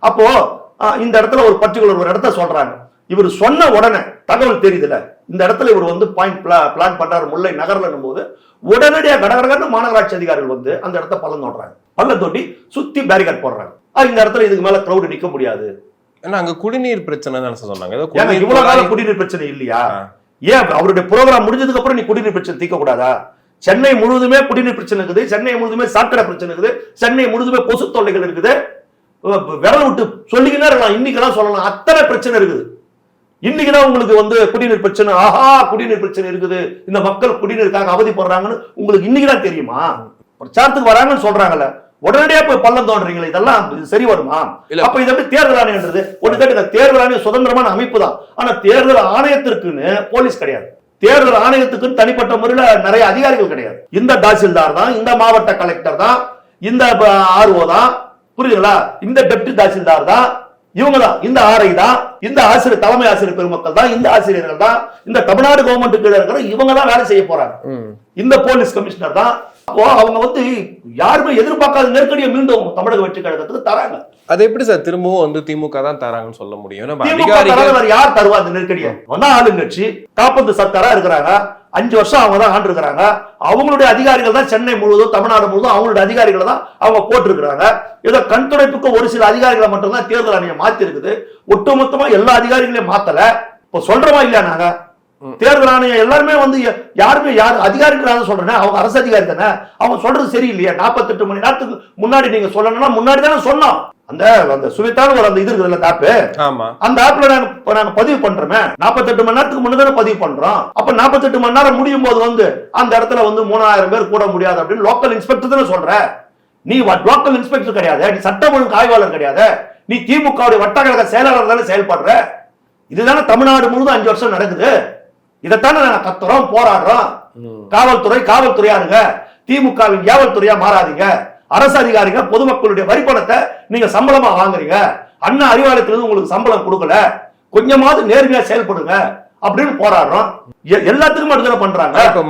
அப்போ இந்த இடத்துல ஒரு பர்டிகுலர் ஒரு இடத்த சொல்றாங்க. இவர் சொன்ன உடனே தகவல் தெரியுதுல, இந்த இடத்துல இவர் வந்து பாயிண்ட் பிளான் பண்றாரு முல்லை நகர்லன்னும் போது உடனடியாக கடகடன்னு மாநகராட்சி அதிகாரிகள் வந்து அந்த இடத்த பள்ளம் தோன்றாங்க. பள்ளம் தோண்டி சுத்தி பேரிகார்ட் போடுறாங்க. இந்த இடத்துல இதுக்கு மேல கிரௌட் நிக்க முடியாது. அங்க குடிநீர் பிரச்சனை தான் சொன்னாங்க. இவ்வளவு காலம் குடிநீர் பிரச்சனை இல்லையா? ஏன் அவருடைய ப்ரோக்ராம் முடிஞ்சதுக்கு அப்புறம் நீ குடிநீர் பிரச்சனை தீர்க்க கூடாதா? சென்னை முழுவதுமே குடிநீர் பிரச்சனை இருக்குது, சென்னை முழுவதுமே சாக்கடை பிரச்சனை இருக்குது, சென்னை முழுவதுமே கொசு தொல்லைகள் இருக்குது. விரல் விட்டு சொல்லிக்கிட்டே இருக்கலாம், இன்னைக்கெல்லாம் சொல்லலாம், அத்தனை பிரச்சனை இருக்குது. இன்னைக்குதான் உங்களுக்கு வந்து குடிநீர் பிரச்சனை, ஆஹா குடிநீர் பிரச்சனை இருக்குது, இந்த மக்கள் குடிநீருக்காக அவதிப்படுறாங்கன்னு உங்களுக்கு இன்னைக்குதான் தெரியுமா? பிரச்சாரத்துக்கு வராங்கன்னு சொல்றாங்கல்ல, உடனடியா போய் பள்ளம் தோன்றீங்களா? இதெல்லாம் சரி வருமா? அப்ப இதை எப்படி தேர்தல் ஆணையன்றது ஒன்று கேட்டு, தேர்தல் ஆணையம் சுதந்திரமான அமைப்பு தான். ஆனா தேர்தல் ஆணையத்திற்குன்னு போலீஸ் கிடையாது, தேர்தல் ஆணையத்துக்கு தனிப்பட்ட முறையில நிறைய அதிகாரிகள் கிடையாது. இந்த தாசில்தார் தான், இந்த மாவட்ட கலெக்டர் தான், இந்த ஆர்ஓ தான், புரியுதுங்களா? இந்த டெப்டி தாசில்தார் தான், இவங்க தான், இந்த ஆர்ஐ தான், இந்த ஆசிரியர் தலைமை ஆசிரியர் பெருமக்கள் தான், இந்த ஆசிரியர்கள் தான், இந்த தமிழ்நாடு கவர்மெண்ட் கீழ இருக்கிற இவங்க தான் வேலை செய்ய போறாங்க. இந்த போலீஸ் கமிஷனர் தான். அப்போ அவங்க வந்து யாருமே எதிர்பார்க்காத நெருக்கடியை மீண்டும் தமிழக வெற்றி கழகத்துக்கு தராங்க. அது எப்படி சார் திரும்பவும் வந்து திமுக தான் தராங்கன்னு சொல்ல முடியும்? யார் தருவா அந்த நெருக்கடியை? ஆளுங்கட்சி காப்பந்து சத்தாரா இருக்கிறாங்க, 5 வருஷம் அவங்க தான் ஆண்டு இருக்கிறாங்க. அவங்களுடைய அதிகாரிகள் தான் சென்னை முழுவதும் தமிழ்நாடு முழுவதும் அவங்களுடைய அதிகாரிகளை தான் அவங்க போட்டிருக்கிறாங்க. ஏதோ கண் துடைப்புக்கு ஒரு சில அதிகாரிகளை மட்டும்தான் தேர்தல் ஆணையம் மாத்தி இருக்குது. ஒட்டுமொத்தமா எல்லா அதிகாரிகளையும் மாத்தல. இப்போ சொல்றோமா இல்லையா? நாங்க தேர்தல் ஆணையம் எல்லாருமே வந்து யாருமே அதிகாரிகள் சொல்றேன், அவங்க அரசு அதிகாரி தானே, அவங்க சொல்றது சரியில்லையா? 48 மணி நேரத்துக்கு முன்னாடி நீங்க சொல்லணும்னா முன்னாடி தானே சொன்னோம். அந்த சுவித்தான ஒரு அந்த இது இருக்குல்ல ஆப், அந்த ஆப்ல நாங்க பதிவு பண்றோமே, 48 மணி நேரத்துக்கு முன்னாடி பதிவு பண்றோம். அப்ப 48 மணி நேரம் முடியும் போது வந்து அந்த இடத்துல வந்து 3000 பேர் கூட முடியாது அப்படின்னு லோக்கல் இன்ஸ்பெக்டர் தானே சொல்ற. நீ லோக்கல் இன்ஸ்பெக்டர் கிடையாது, நீ சட்டம் ஒழுங்கு ஆய்வாளர் கிடையாது, நீ திமுக வட்டக்கழக செயலாளர் தானே செயல்படுற. இதுதானே தமிழ்நாடு முழுவதும் 5 வருஷம் நடக்குது. இதைத்தானே நாங்க கத்துறோம், போராடுறோம். காவல்துறையா இருங்க, திமுகவின் காவல்துறையா மாறாதீங்க. அரசு அதிகாரிங்க பொதுமக்களுடைய வரி பணத்தை நீங்க சம்பளமா வாங்குறீங்க, அண்ணா அறிவாலயத்திலிருந்து உங்களுக்கு சம்பளம் கொடுக்கல, கொஞ்சமாவது நேர்மையா செயல்படுங்க அப்படின்னு போராடுறோம். எல்லாத்துக்கும் மட்டும் பண்றாங்க.